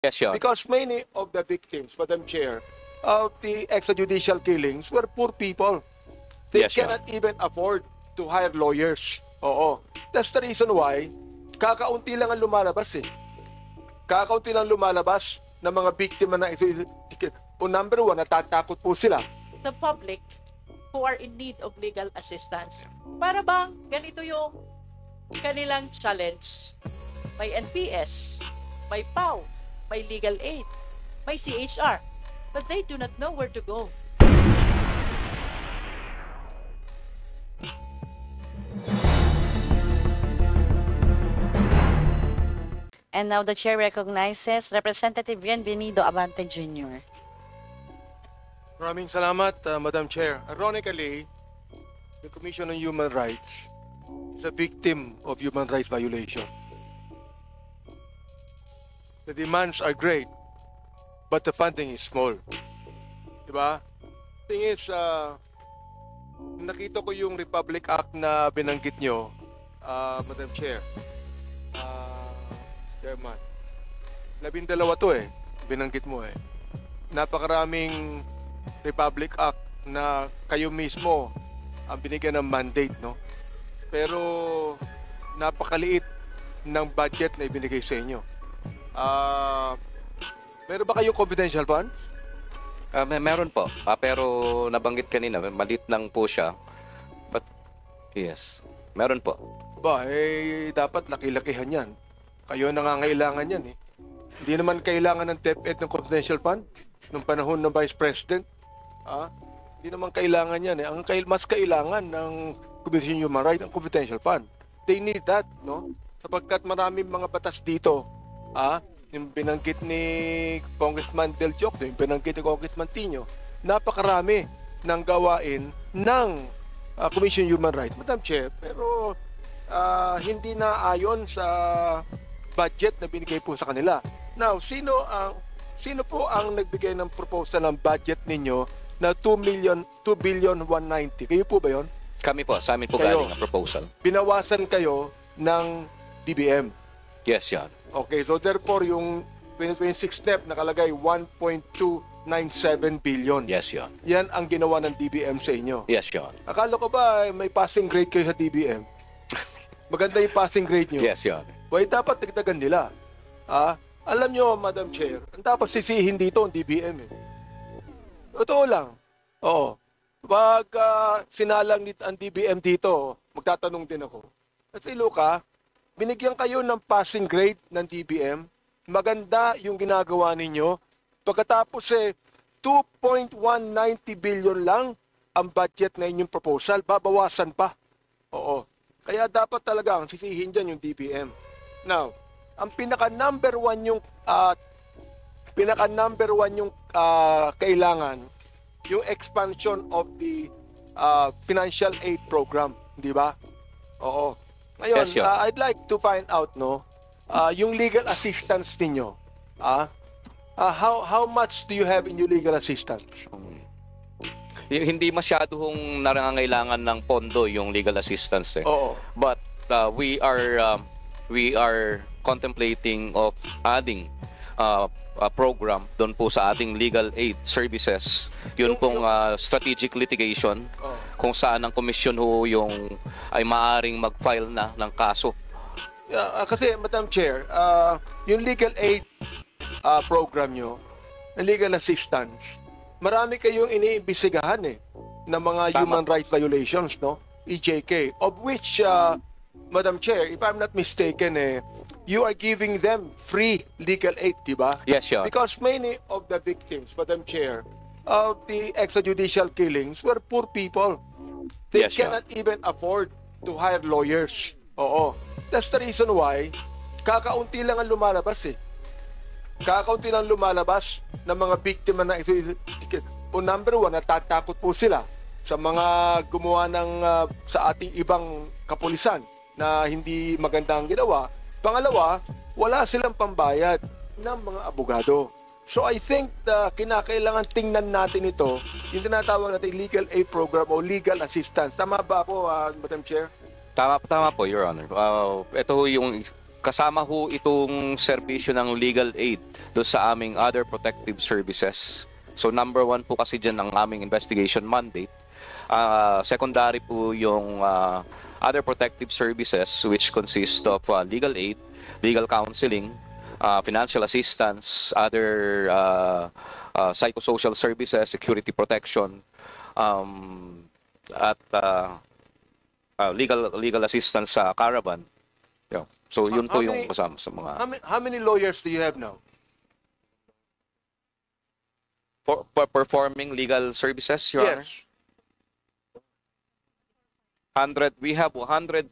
Yes, Your Honor. Because many of the victims, Madam Chair, of the extrajudicial killings were poor people. They Yes, Your cannot even afford to hire lawyers. Oo. That's the reason why kakaunti lang ang lumalabas eh. Kakaunti lang lumalabas ng mga biktima ng extrajudicial. Number one, natatakot po sila. The public who are in need of legal assistance. Para bang ganito yung kanilang challenge? May NPS, may PAW, may legal aid, may CHR, but they do not know where to go. And now the chair recognizes Representative Bienvenido Abante Jr. Maraming salamat, Madam Chair. Ironically, the Commission on Human Rights is a victim of human rights violation. The demands are great, but the funding is small. Diba? Thing is, nakita ko yung Republic Act na binanggit nyo, Madam Chair. Chairman. 12 to eh. Binanggit mo eh. Napakaraming Republic Act na kayo mismo ang binigyan ng mandate, no? Pero napakaliit ng budget na ibinigay sa inyo. Meron ba kayong confidential fund? Meron po. Pero nabanggit kanina, maliit lang po siya. But, yes. Meron po. Ba, dapat laki-lakihan yan. Kayo nangangailangan yan eh. Hindi naman kailangan ng DepEd ng confidential fund nung panahon ng Vice President. Hindi naman kailangan yan eh. Ang mas kailangan ng Commission on Human Rights ang confidential fund. They need that, no? Sapagkat maraming mga batas dito, yung binanggit ni Congressman Del Jocto, yung binanggit ni Congressman Tino, napakarami ng gawain ng Commission on Human Rights, Madam Chair, pero hindi na ayon sa budget na binigay po sa kanila. Now, sino po ang nagbigay ng proposal ng budget ninyo na 2,190,000,000? Kayo po ba yon? Kami po, sa amin po Kayo. galing ang proposal. Binawasan kayo ng DBM. Yes, Your Honor. Okay, so therefore yung 2026 step nakalagay 1.297 billion. Yes, Your Honor. Yan ang ginawa ng DBM sa inyo. Yes, Your Honor. Akala ko ba may passing grade kayo sa DBM? Maganda yung passing grade nyo. Yes, Your Honor. Well, dapat dagdagan nila. Alam nyo, Madam Chair, ang dapat sisihin dito ang DBM eh. Totoo lang. Oo. Pag sinalang ang DBM dito, magtatanong din ako. Kasi Luca, binigyan kayo ng passing grade ng DBM. Maganda yung ginagawa ninyo. Pagkatapos 2.190 billion lang ang budget na inyong proposal. Babawasan pa. Oo. Kaya dapat talaga ang sisihin dyan yung DBM. Now, ang pinaka-number one yung kailangan yung expansion of the financial aid program, di ba? Oo. Ngayon, Yes, I'd like to find out yung legal assistance ninyo. How much do you have in your legal assistance? Hindi masyado hong nangangailangan ng pondo yung legal assistance eh. Oo. But we are contemplating of adding a program doon po sa ating legal aid services. Yun pong strategic litigation kung saan ang komisyon ho yung ay maaring mag-file na ng kaso. Kasi, Madam Chair, yung legal aid program nyo, legal assistance, marami kayong iniimbestigahan ng mga Tama. human rights violations, no? EJK, of which, Madam Chair, if I'm not mistaken, you are giving them free legal aid, di ba? Yes, Your Honor. Because many of the victims, Madam Chair, of the extrajudicial killings were poor people. They Yes, Your cannot even afford to hire lawyers. Oo. That's the reason why kakaunti lang ang lumalabas Kakaunti lang lumalabas ng mga biktima ng extrajudicial. Number one, natatakot po sila sa mga gumawa ng sa ating ibang kapulisan na hindi maganda ang ginawa. Pangalawa, wala silang pambayad ng mga abogado. So I think kinakailangan tingnan natin ito, yung tinatawag natin legal aid program o legal assistance. Tama ba ako, Madam Chair? Tama po, Your Honor. Ito ho yung kasama ho itong serbisyo ng legal aid do sa aming other protective services. So number 1 po kasi dyan ang aming investigation mandate. Secondary po yung other protective services which consist of legal aid, legal counseling, financial assistance, other psychosocial services, security protection, at legal assistance sa caravan. Yeah. So yun po yung kasama sa mga How many lawyers do you have now? performing legal services, Your Honor. Yes. We have 145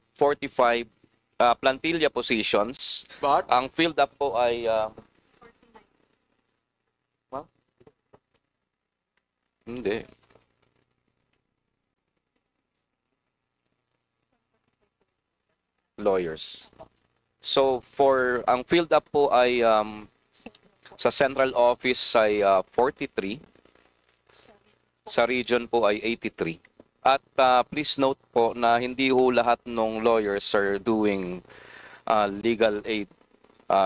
plantilla positions. But Ang filled up po ay hindi. Lawyers. So for ang filled up po ay sa central office ay 43. Sa region po ay 83. At please note po na hindi ho lahat ng lawyers are doing legal aid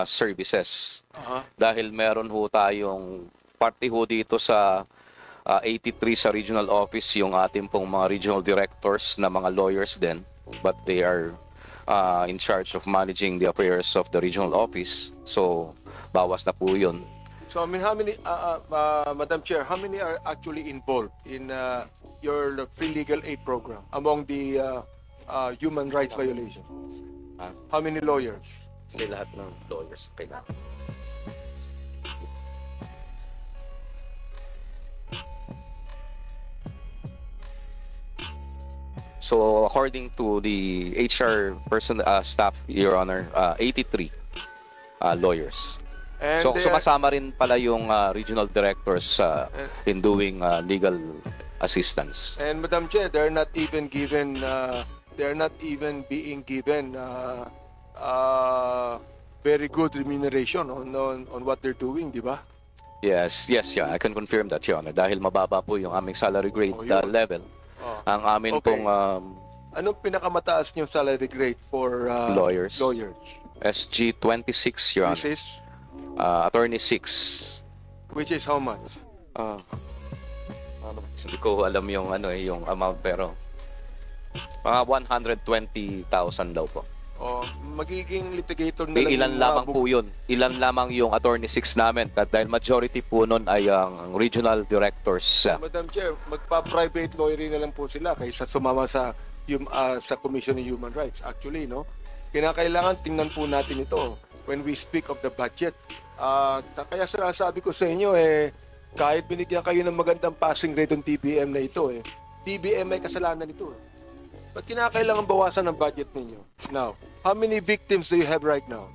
services. Dahil meron ho tayong party ho dito sa 83 sa regional office yung ating pong mga regional directors na mga lawyers din, but they are in charge of managing the affairs of the regional office. So bawas na po yun. so I mean, how many, Madam Chair, how many are actually involved in your free legal aid program among the human rights violations? How many lawyers? Kasi lahat ng lawyers kailangan. So according to the HR staff, Your Honor, 83 lawyers. And So they are- sumasama rin pala yung regional directors in doing legal assistance. And Madam Chair, they're not even given, they're not even being given very good remuneration on what they're doing, di ba? Yes, yeah, I can confirm that, Your Honor. Dahil mababa po yung aming salary grade yun. level. Ang amin Okay. pong Anong pinakamataas niyong salary grade for Lawyers. lawyers? SG 26, Your This Honor. is, Attorney 6. which is how much? Hindi ko alam yung yung amount, pero mga 120,000 daw po. Magiging litigator na lang Ilan yung lamang po yun. Ilan lamang yung Attorney 6 namin. Dahil majority po nun ay ang regional directors. Madam Chair, magpa-private lawyer na lang po sila kaysa sumama sa Commission on Human Rights. Actually, no? Kinakailangan tingnan po natin ito when we speak of the budget. Kaya sinasabi ko sa inyo, kahit binigyan kayo ng magandang passing grade ng TBM na ito, TBM may kasalanan ito. Ba't kinakailangan bawasan ng budget ninyo? Now, how many victims do you have right now?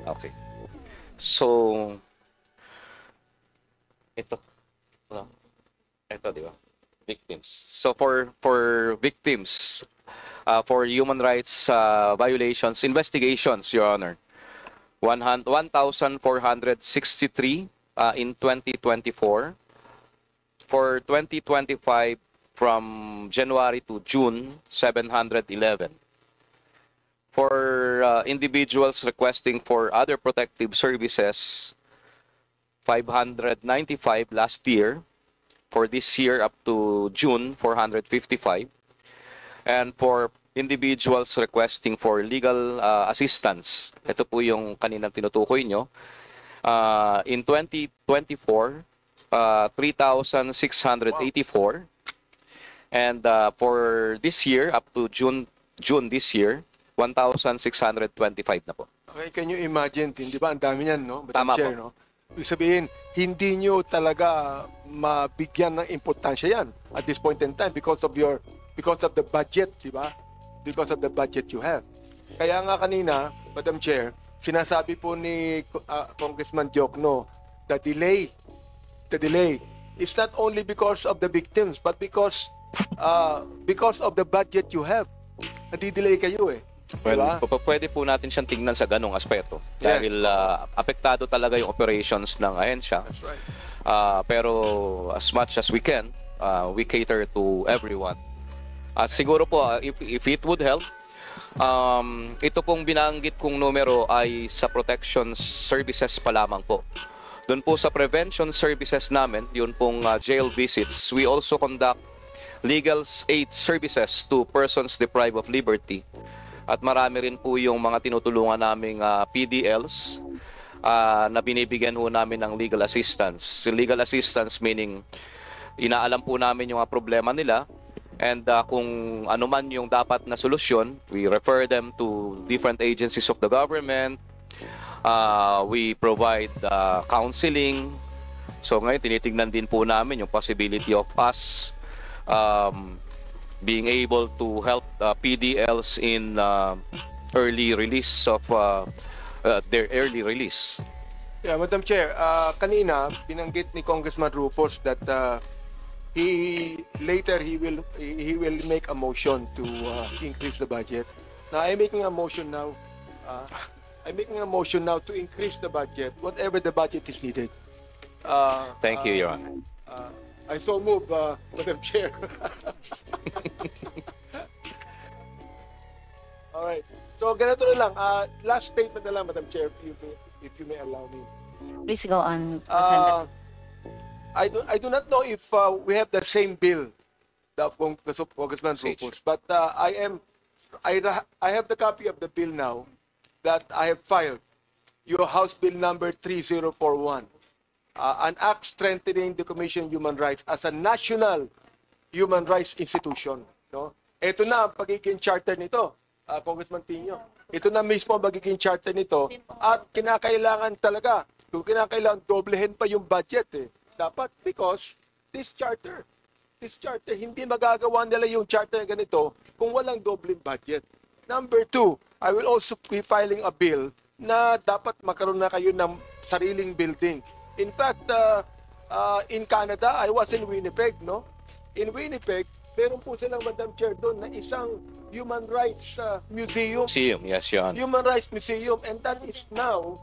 Okay. So, ito. Ito, di ba? Victims. So, for victims, for human rights violations, investigations, Your Honor, 1,463 in 2024. For 2025, from January to June, 711. For individuals requesting for other protective services, 595 last year. For this year up to June, 455. And for individuals requesting for legal assistance, ito po yung kaninang tinutukoy nyo, in 2024, 3,684. And for this year, up to June this year, 1,625 na po. Okay, can you imagine, di ba? Ang dami niyan, no? Madam Tama Chair, po. no? Ibig sabihin, hindi nyo talaga mabigyan ng importansya yan at this point in time because of the budget, di ba? Because of the budget you have. Kaya nga kanina, Madam Chair, sinasabi po ni Congressman Diokno, the delay is not only because of the victims but because of the budget you have. Nadi-delay kayo Well, diba? pwede po natin siyang tingnan sa ganong aspeto. Yes. Dahil apektado talaga yung operations ng ahensya. That's right. Pero as much as we can, we cater to everyone. Siguro po, if it would help, ito pong binanggit kong numero ay sa protection services pa lamang po. Doon po sa prevention services namin, yun pong jail visits, we also conduct legal aid services to persons deprived of liberty. At marami rin po yung mga tinutulungan naming PDLs na binibigyan po namin ng legal assistance. Legal assistance meaning inaalam po namin yung mga problema nila, and kung ano man yung dapat na solusyon, we refer them to different agencies of the government. We provide counseling. So ngayon tinitingnan din po namin yung possibility of us being able to help PDLs in early release of their early release. Yeah, Madam Chair, kanina binanggit ni Congressman Rufus that he will make a motion to increase the budget. Now I'm making a motion now. I'm making a motion now to increase the budget, whatever the budget is needed. Thank you, Your Honor. I so move, Madam Chair. All right. So ganito na lang. Last statement na lang, Madam Chair, if you may allow me. Please go on, Representative. I do not know if we have the same bill, the Congressman Rufus, but I have the copy of the bill now that I have filed. Your House Bill number 3041, an act strengthening the Commission on Human Rights as a national human rights institution. No? Ito na ang pagiging charter nito, Congressman Pino. Ito na mismo ang pagiging charter nito, at kinakailangan talaga, kung kinakailangan doblehin pa yung budget dapat, because this charter, hindi magagawa nila yung charter na ganito kung walang dobleng budget. Number two, I will also be filing a bill na dapat magkaroon na kayo ng sariling building. In fact, in Canada, I was in Winnipeg, no? In Winnipeg, meron po silang, Madam Chair, doon na isang human rights museum. Museum, yes, Your Honor. Human Rights Museum, and that is now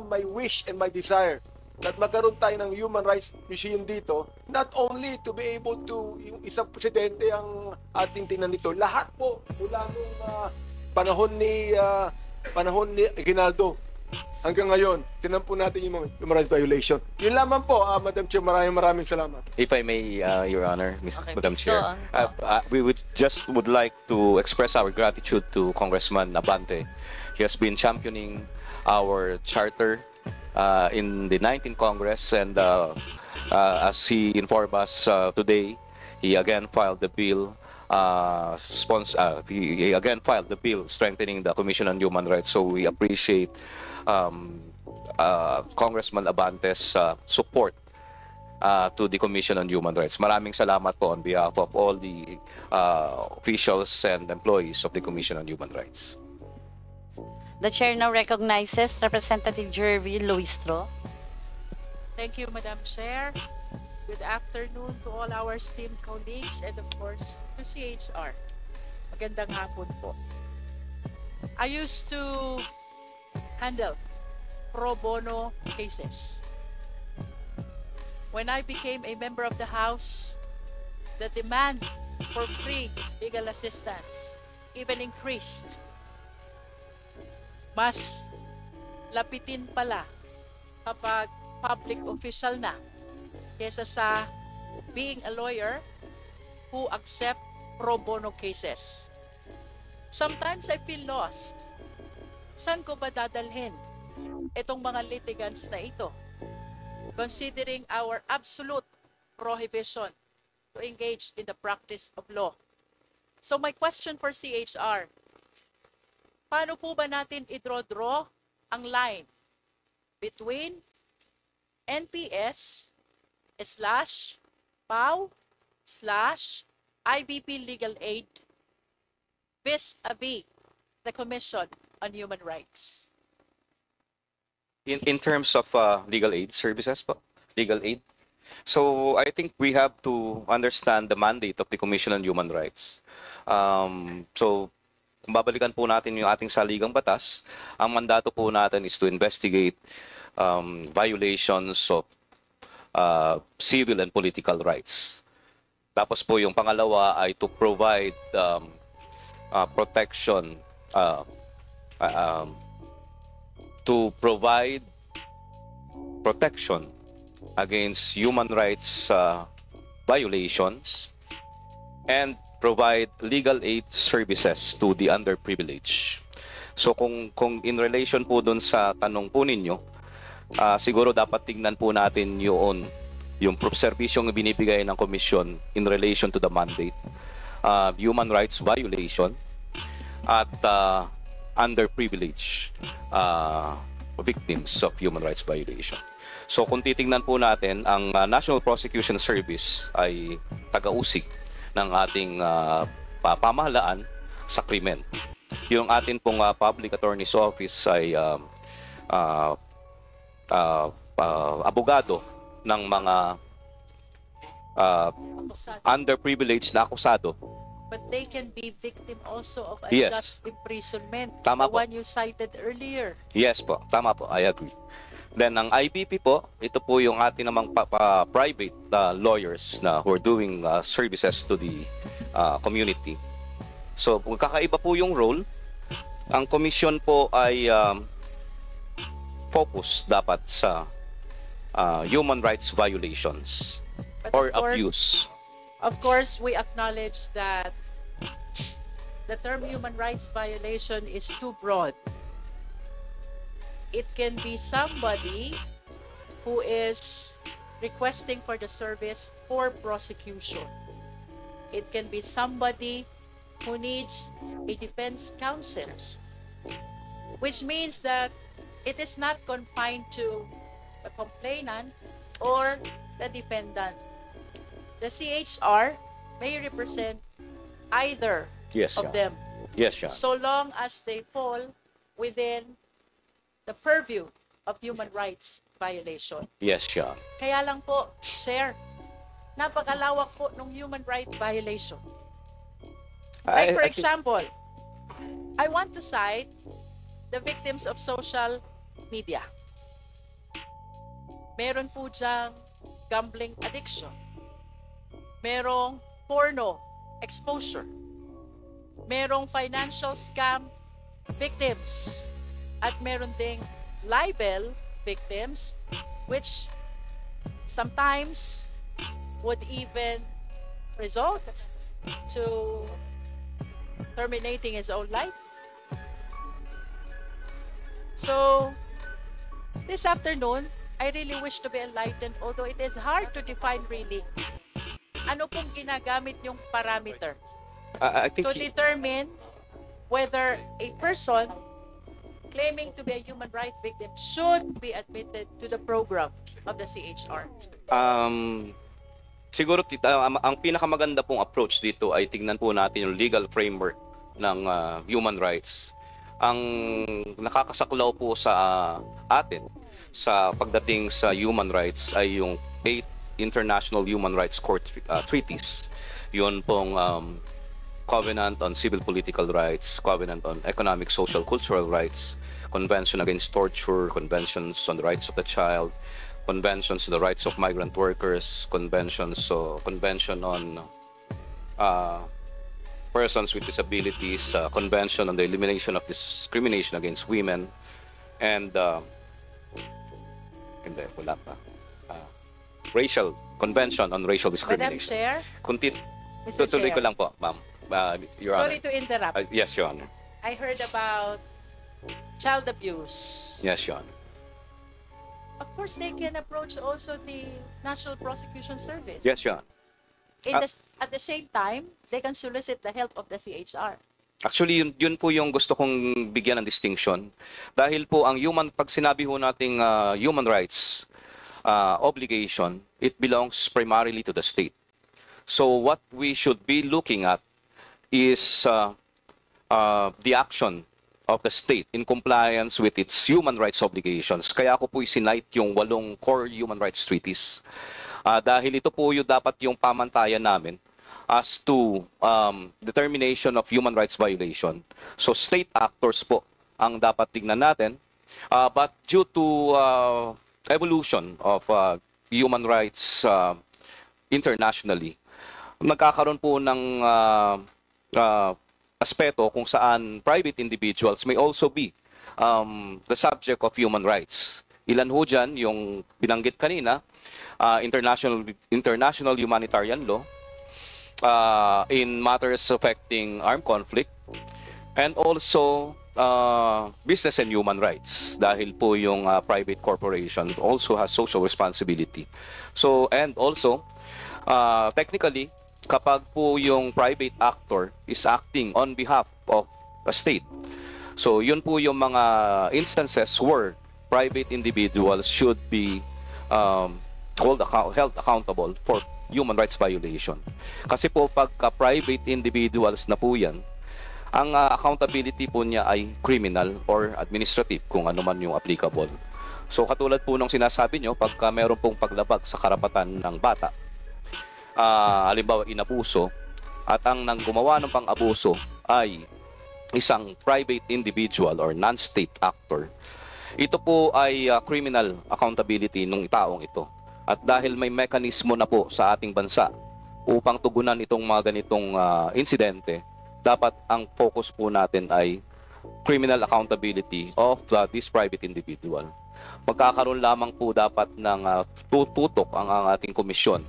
my wish and my desire, that magkaroon tayo ng Human Rights Museum dito, not only to be able to, yung isang presidente ang ating tingnan nito, lahat po, mula nung panahon ni Aguinaldo hanggang ngayon, tinan po natin yung mga human rights violation. Yun lamang po, Madam Chair, maraming salamat. If I may, Your Honor, Okay, Madam please Chair, go on. we would like to express our gratitude to Congressman Abante. He has been championing our charter in the 19th Congress, and as he informed us today, he again filed the bill. He again filed the bill strengthening the Commission on Human Rights. So we appreciate Congressman Abante's support to the Commission on Human Rights. Maraming salamat po on behalf of all the officials and employees of the Commission on Human Rights. The chair now recognizes Representative Jervy Luistro. Thank you, Madam Chair. Good afternoon to all our esteemed colleagues and of course to CHR. Magandang hapon po. I used to handle pro bono cases. When I became a member of the House, the demand for free legal assistance even increased. Mas lapitin pala kapag public official na kesa sa being a lawyer who accept pro bono cases. Sometimes I feel lost. Saan ko ba dadalhin itong mga litigants na ito? Considering our absolute prohibition to engage in the practice of law. So my question for CHR, paano po ba natin i-draw ang line between NPS /POW/IBP legal aid vis-a-vis the Commission on Human Rights? In terms of legal aid services po, legal aid. So I think we have to understand the mandate of the Commission on Human Rights. So kung babalikan po natin yung ating saligang batas, ang mandato po natin is to investigate violations of civil and political rights. Tapos po yung pangalawa ay to provide protection, to provide protection against human rights violations and provide legal aid services to the underprivileged. So kung in relation po dun sa tanong po ninyo, siguro dapat tingnan po natin yung serbisyong binibigay ng komisyon in relation to the mandate, human rights violation at underprivileged victims of human rights violation. So kung titingnan po natin, ang National Prosecution Service ay taga-usig ng ating pamahalaan sa krimen. Yung atin pong Public Attorney's Office ay abogado ng mga Akusado. underprivileged na akusado. But they can be victim also of Yes. unjust imprisonment. Tama The po. one you cited earlier. Yes po, tama po, I agree. Then ang IBP po, ito po yung ating namang private lawyers na who are doing services to the community. So kakaiba po yung role. Ang komisyon po ay focus dapat sa human rights violations But or of course, abuse. Of course, we acknowledge that the term human rights violation is too broad. It can be somebody who is requesting for the service for prosecution. It can be somebody who needs a defense counsel, which means that it is not confined to the complainant or the defendant. The CHR may represent either Yes, of yeah. them, Yes, yeah. so long as they fall within the purview of human rights violation. Yes, yeah. Kaya lang po, Chair, napakalawak po ng human rights violation. Like for example, I want to cite the victims of social media. Meron po diyang gambling addiction. Merong porno exposure. Merong financial scam victims. At meron ding libel victims, which sometimes would even result to terminating his own life. So, this afternoon, I really wish to be enlightened, although it is hard to define really. Ano pong ginagamit yung parameter I think to determine whether a person claiming to be a human rights victim should be admitted to the program of the CHR? Siguro ang pinakamaganda pong approach dito ay tingnan po natin yung legal framework ng human rights. Ang nakakasaklaw po sa atin sa pagdating sa human rights ay yung 8 International Human Rights Court treaties. Yun pong Covenant on Civil Political Rights, Covenant on Economic, Social, Cultural Rights, Convention Against Torture, Conventions on the Rights of the Child, Conventions on the Rights of Migrant Workers, Convention on Persons with Disabilities, Convention on the Elimination of Discrimination Against Women, and hindi, wala pa. Racial Convention on Racial Madam Discrimination. Chair, Mr. Tutuloy ko Chair, lang po, ma'am. Your sorry Honor. to interrupt. Yes, Your Honor. I heard about child abuse. Yes, Your Honor. Of course, they can approach also the National Prosecution Service. Yes, Your Honor. At the same time, they can solicit the help of the CHR. Actually, yun po yung gusto kong bigyan ng distinction. Dahil po ang pag sinabi ho nating human rights obligation, it belongs primarily to the state. So what we should be looking at is the action of the state in compliance with its human rights obligations. Kaya ako po isinite yung 8 core human rights treaties. Dahil ito po yung dapat yung pamantayan namin as to determination of human rights violation. So state actors po ang dapat tignan natin. But due to evolution of human rights internationally, nagkakaroon po ng aspeto kung saan private individuals may also be the subject of human rights. Ilan ho dyan, yung binanggit kanina, international humanitarian law, in matters affecting armed conflict, and also business and human rights, dahil po yung private corporation also has social responsibility. So, and also, technically, kapag po yung private actor is acting on behalf of a state, so yun po yung mga instances where private individuals should be held accountable for human rights violation. Kasi po pagka private individuals na po yan, ang accountability po niya ay criminal or administrative, kung ano man yung applicable. So katulad po nung sinasabi nyo, pagka meron pong paglabag sa karapatan ng bata, halimbawa inabuso, at ang nang gumawa ng pang-abuso ay isang private individual or non-state actor, ito po ay criminal accountability ng taong ito. At dahil may mekanismo na po sa ating bansa upang tugunan itong mga ganitong insidente, dapat ang focus po natin ay criminal accountability of this private individual. Magkakaroon lamang po dapat ng tututok ang ating komisyon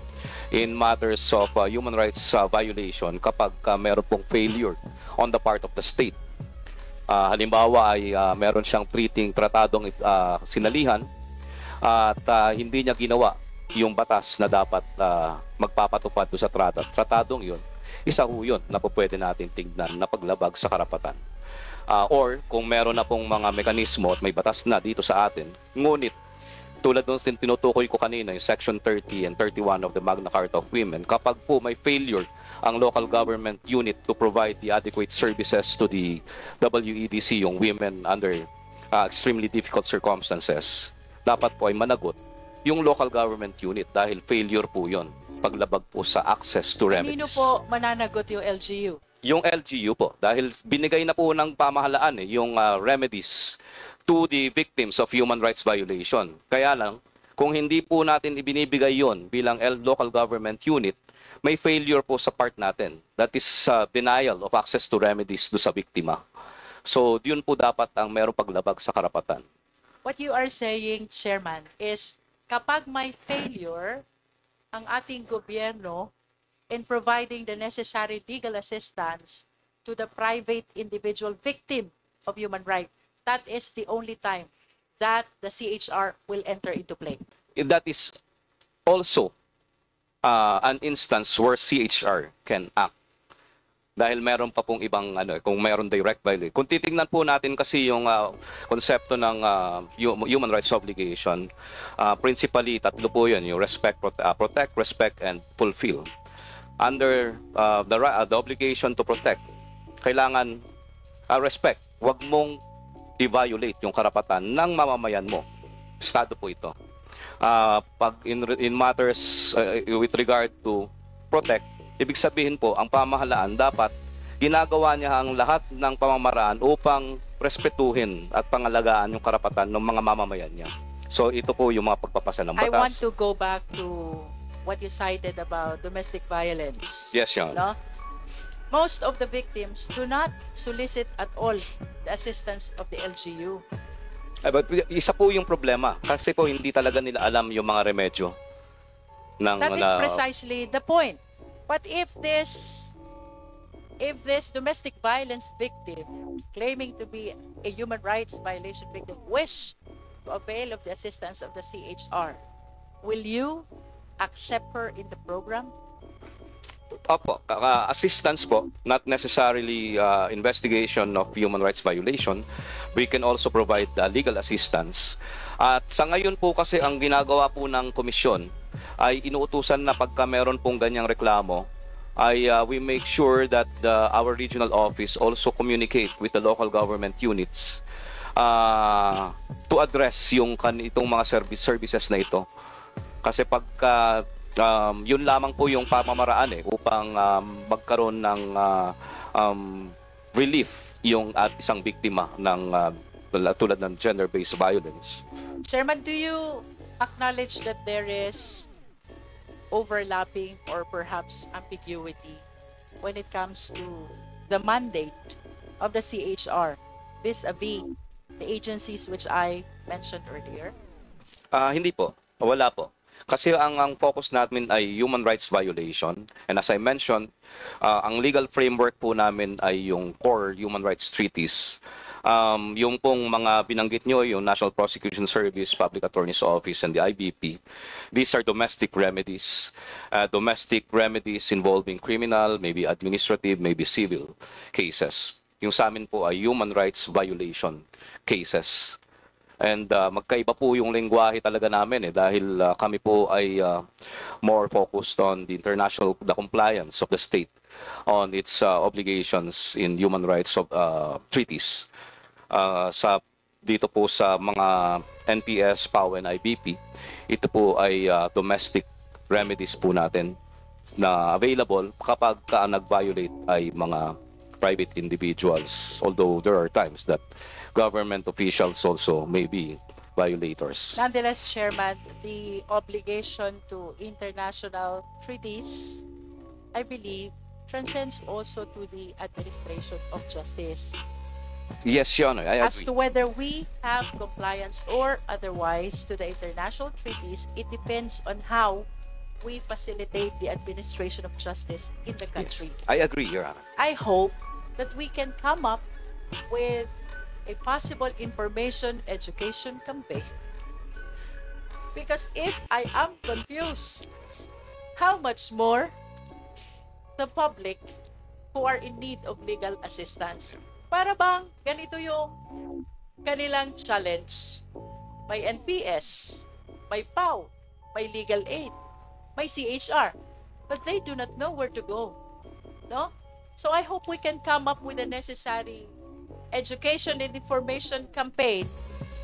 in matters of human rights violation kapag meron pong failure on the part of the state. Halimbawa ay meron siyang tratadong sinalihan at hindi niya ginawa yung batas na dapat magpapatupad do sa tratadong yun. Isa ho yun na po pwede natin tignan na paglabag sa karapatan. Or kung meron na pong mga mekanismo at may batas na dito sa atin, ngunit tulad nung tinutukoy ko kanina, yung Section 30 and 31 of the Magna Carta of Women, kapag po may failure ang local government unit to provide the adequate services to the WEDC, yung women under extremely difficult circumstances, dapat po ay managot yung local government unit dahil failure po yon paglabag po sa access to remedies. Kanino po mananagot yung LGU? Yung LGU po, dahil binigay na po ng pamahalaan yung remedies to the victims of human rights violation. Kaya lang, kung hindi po natin ibinibigay yon bilang local government unit, may failure po sa part natin. That is denial of access to remedies do sa biktima. So, yun po dapat ang merong paglabag sa karapatan. What you are saying, Chairman, is kapag may failure ang ating gobyerno in providing the necessary legal assistance to the private individual victim of human rights, that is the only time that the CHR will enter into play. That is also an instance where CHR can act. Dahil meron pa pong ibang kung meron direct violation. Kung titingnan po natin kasi yung konsepto ng human rights obligation, principally tatlo po yun, yung protect, respect, and fulfill. Under the obligation to protect, kailangan respect. Huwag mong i-violate yung karapatan ng mamamayan mo. Estado po ito. Pag in matters with regard to protect, ibig sabihin po, ang pamahalaan dapat ginagawa niya ang lahat ng pamamaraan upang respetuhin at pangalagaan yung karapatan ng mga mamamayan niya. So ito po yung mga pagpapasa ng batas. I want to go back to what you cited about domestic violence. Yes, Your Honor. No? Most of the victims do not solicit at all the assistance of the LGU. But isa po yung problema kasi po hindi talaga nila alam yung mga remedyo ng That is precisely the point. But if this domestic violence victim claiming to be a human rights violation victim wish to avail of the assistance of the CHR, will you accept her in the program? Opo, assistance po, not necessarily investigation of human rights violation. We can also provide legal assistance. At sa ngayon po kasi ang ginagawa po ng komisyon ay inuutusan na pagka meron pong ganyang reklamo, ay we make sure that our regional office also communicate with the local government units to address itong mga services na ito. Kasi pagka yun lamang po yung pamamaraan upang magkaroon ng relief yung isang biktima ng tulad ng gender-based violence. Chairman, do you acknowledge that there is overlapping or perhaps ambiguity when it comes to the mandate of the CHR vis-a-vis the agencies which I mentioned earlier? Hindi po. Wala po. Kasi ang focus natin ay human rights violation. And as I mentioned, ang legal framework po namin ay yung core human rights treaties. Yung pong mga binanggit nyo, yung National Prosecution Service, Public Attorney's Office, and the IBP, these are domestic remedies. Domestic remedies involving criminal, maybe administrative, maybe civil cases. Yung sa amin po ay human rights violation cases. And magkaiba po yung lengguwahe talaga namin dahil kami po ay more focused on the compliance of the state on its obligations in human rights of treaties. Dito po sa mga NPS, PAO, and IBP, ito po ay domestic remedies po natin na available kapag nag-violate ay mga private individuals, although there are times that government officials also may be violators. Nonetheless, Chairman, the obligation to international treaties, I believe, transcends also to the administration of justice. Yes, Your Honor, I As agree. to whether we have compliance or otherwise to the international treaties, it depends on how we facilitate the administration of justice in the country. Yes, I agree, Your Honor. I hope that we can come up with a possible information education campaign. Because if I am confused, how much more the public who are in need of legal assistance? Para bang ganito yung kanilang challenge? May NPS, may PAO, may legal aid, may CHR, but they do not know where to go. No? So I hope we can come up with the necessary education and information campaign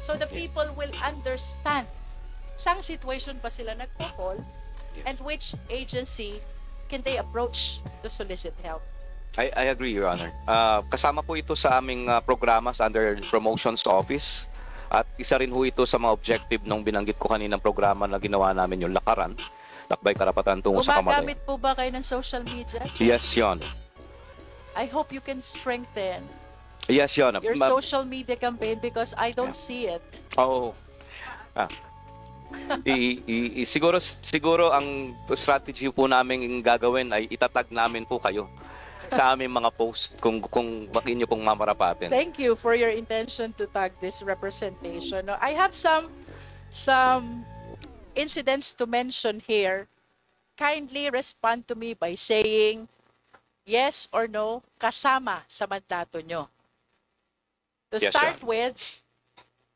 so the people will understand saang situation pa sila nagpo-call and which agency can they approach to solicit help. I agree, Your Honor. Kasama po ito sa aming programas under Promotions Office. At isa rin ho ito sa mga objective ng binanggit ko kaninang programa na ginawa namin, yung Lakaran, Lakbay Karapatan tungo sa kamatayan. Gumagamit po ba kayo ng social media? Yes, Your Honor. I hope you can strengthen Yes, Your Honor. your social media campaign because I don't see it. Oh. Siguro ang strategy po namin gagawin ay itatag namin po kayo sa aming mga post kung inyo pong mamarapatin. Thank you for your intention to tag this representation. No, I have some incidents to mention here. Kindly respond to me by saying yes or no, kasama sa mandato nyo. To Yes, start Your with,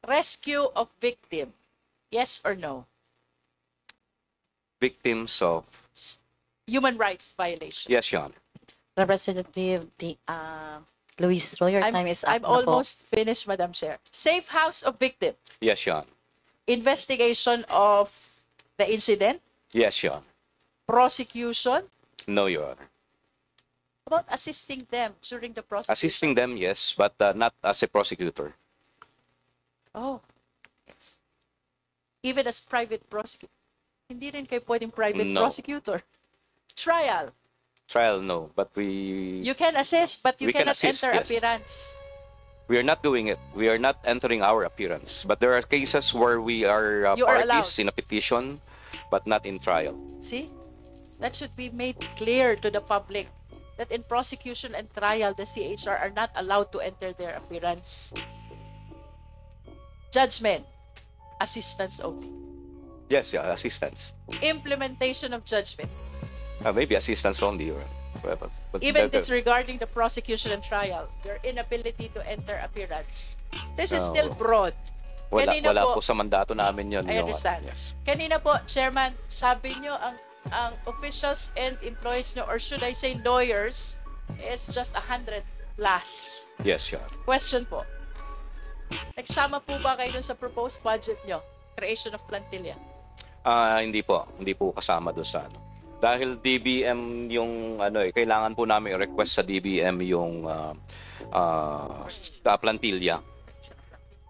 rescue of victim. Yes or no? Victims of... Human rights violation. Yes, Your Honor. Representative Luis Roy, your time is up I'm na po. almost finished, Madam Chair. Safe house of victim. Yes, Your Honor. Investigation of the incident. Yes, Your Honor. Prosecution. No, Your Honor. About assisting them during the prosecution. Assisting them, yes, but not as a prosecutor. Oh. Yes. Even as private prosecutor. Hindi rin kayo pwedeng private No. prosecutor. Trial. Trial, no, but You can assist, but you We can cannot assist, enter yes. appearance. we are not doing it. We are not entering our appearance. But there are cases where we are You are parties allowed. in a petition, but not in trial. See? That should be made clear to the public that in prosecution and trial, the CHR are not allowed to enter their appearance. Judgment. Assistance only. Yes, yeah, assistance. Implementation of judgment. Maybe assistance only. But Even that- disregarding the prosecution and trial, your inability to enter appearance. This is Oh. still broad. wala kanina po- po sa mandato namin yun. I Your Honor. understand. Yes. Kanina po, Chairman, sabi nyo ang officials and employees nyo, or should I say lawyers, is just 100 plus. Yes, Your Honor. Question po. Nagsama po ba kayo dun sa proposed budget nyo? Creation of plantilla. Hindi po. Hindi po kasama doon sa ano. Dahil DBM yung kailangan po namin i-request sa DBM yung plantilla.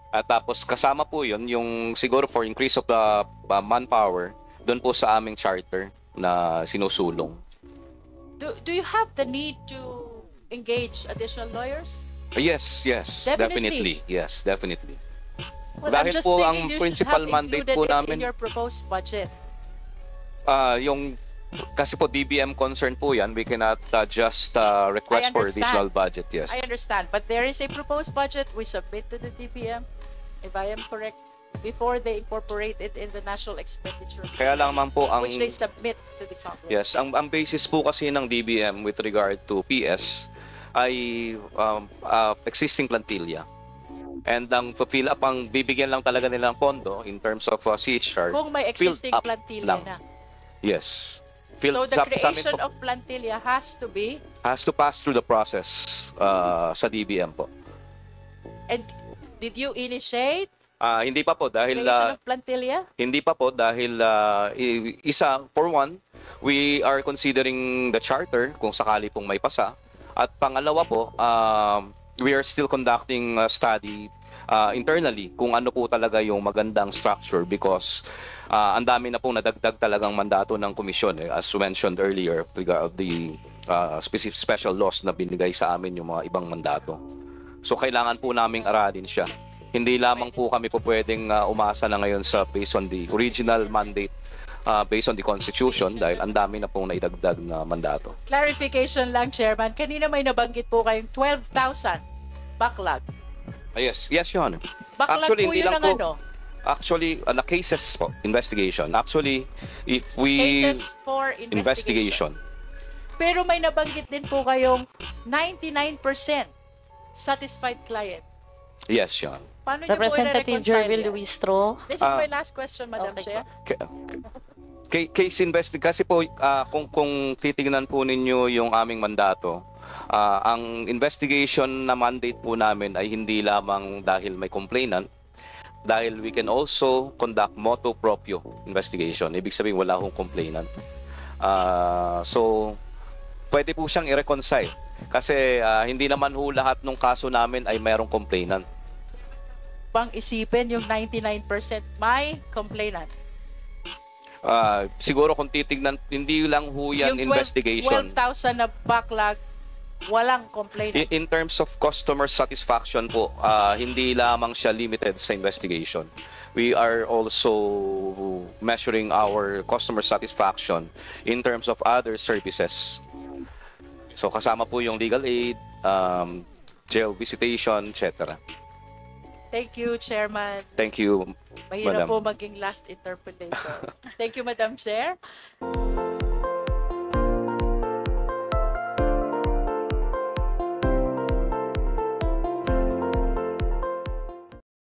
At tapos kasama po yun, yung siguro for increase of the manpower, doon po sa aming charter na sinusulong. Do you have the need to engage additional lawyers? Yes, Definitely. definitely. Yes, definitely. Well, I'm Dahil just po thinking ang you should principal have mandate included po it namin, in your proposed budget. yung kasi po DBM concern po yan, we cannot just request for understand. additional budget, yes. I understand, but there is a proposed budget we submit to the DBM, if I am correct, before they incorporate it in the national expenditure, Kaya lang man po ang which they submit to the Congress. yes, ang basis po kasi ng DBM with regard to PS ay existing plantilla. And ang fill up, ang bibigyan lang talaga nilang pondo in terms of CHR. Kung may filled existing up plantilla lang. na. Yes. So the sa amin creation po, of plantilla has to be, has to pass through the process sa DBM po. and did you initiate Hindi pa po dahil creation of plantilla? hindi pa po dahil isa, for one, we are considering the charter kung sakali pong may pasa. At pangalawa po, we are still conducting a study internally kung ano po talaga yung magandang structure because ang dami na pong nadagdag talagang mandato ng komisyon as mentioned earlier of the specific special laws na binigay sa amin yung mga ibang mandato. So kailangan po naming aralin siya. Hindi lamang po kami po pwedeng umasa na ngayon sa based on the original mandate based on the Constitution dahil ang dami na pong naidagdag na mandato. Clarification lang, Chairman. Kanina may nabanggit po kayong 12,000 backlog. Yes, Your Honor. Backlog Actually, po hindi yun lang ng po. ano? Actually, na cases po, investigation. Actually, if we Cases for investigation. investigation. Pero may nabanggit din po kayong 99% satisfied client. Yes, Your Honor. Paano niyo po Representative i-reconcile Jervil yan? Luistro. This is my last question, Madam Okay Chair. Case kasi po kung titingnan po ninyo yung aming mandato, ang investigation na mandate po namin ay hindi lamang dahil may complainant, dahil we can also conduct motu proprio investigation. Ibig sabihin wala hong complainant. So pwede po siyang i-reconcile kasi hindi naman ho lahat ng kaso namin ay mayroong complainant. Pang isipin yung 99% may complainant. Siguro kung titignan, hindi lang ho yan Yung investigation. 12,000 na backlog, walang complainant. In terms of customer satisfaction po, hindi lamang siya limited sa investigation. We are also measuring our customer satisfaction in terms of other services. So kasama po yung legal aid, jail visitation, etc. Thank you, Chairman. Thank you, Mahirap Madam. po maging last interpolator. Thank you, Madam Chair.